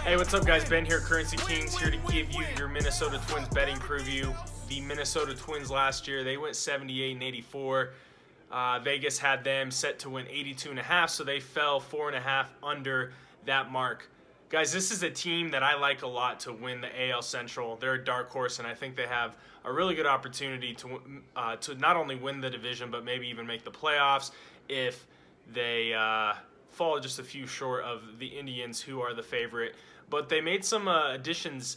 Hey, what's up, guys? Ben here, Currency Kings, here to give you your Minnesota Twins betting preview. The Minnesota Twins last year, they went 78 and 84. Vegas had them set to win 82.5, so they fell 4.5 under that mark. Guys, this is a team that I like a lot to win the AL Central. They're a dark horse, and I think they have a really good opportunity to not only win the division, but maybe even make the playoffs if they fall just a few short of the Indians, who are the favorite. But they made some additions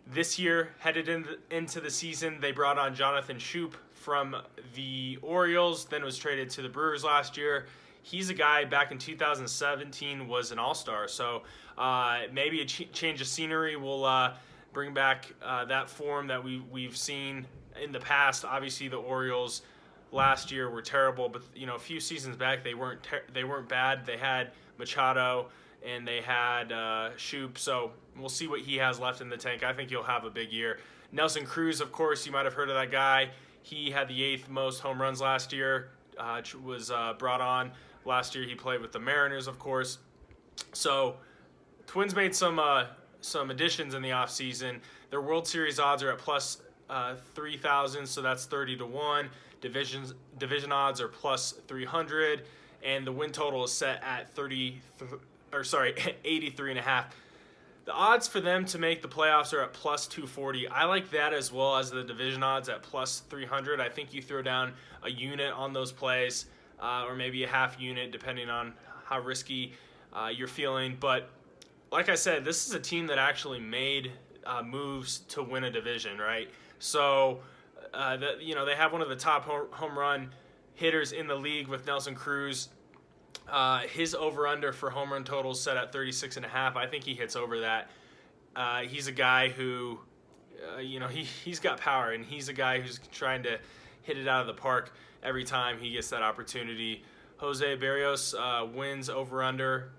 this year, headed into the season. They brought on Jonathan Schoop from the Orioles, then was traded to the Brewers last year. He's a guy back in 2017 was an all-star, so maybe a change of scenery will bring back that form that we've seen in the past. Obviously, the Orioles last year were terrible, but a few seasons back they weren't bad. They had Machado and they had Schoop, so we'll see what he has left in the tank. I think he'll have a big year. Nelson Cruz, of course, you might have heard of that guy. He had the 8th most home runs last year. Was brought on last year. He played with the Mariners, of course. So Twins made some additions in the offseason. Their World Series odds are at plus 3,000, so that's 30-1. Division odds are plus 300, and the win total is set at 83.5. The odds for them to make the playoffs are at plus 240. I like that as well as the division odds at plus 300. I think you throw down a unit on those plays, or maybe a half unit, depending on how risky you're feeling. But like I said, this is a team that actually made moves to win a division, right? So, they have one of the top home run hitters in the league with Nelson Cruz. His over-under for home run totals set at 36.5. I think he hits over that. He's a guy who, he's got power, and he's a guy who's trying to hit it out of the park every time he gets that opportunity. Jose Barrios wins over-under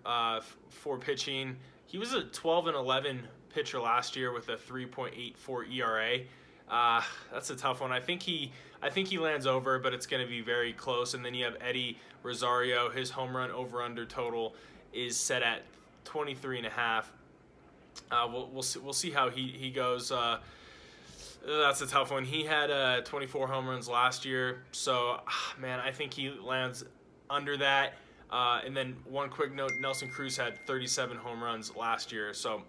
for pitching. He was a 12-11 pitcher last year with a 3.84 ERA. That's a tough one. I think he lands over, but it's going to be very close. And then you have Eddie Rosario. His home run over/under total is set at 23.5. We'll see how he goes. That's a tough one. He had 24 home runs last year, so man, I think he lands under that. And then one quick note: Nelson Cruz had 37 home runs last year, so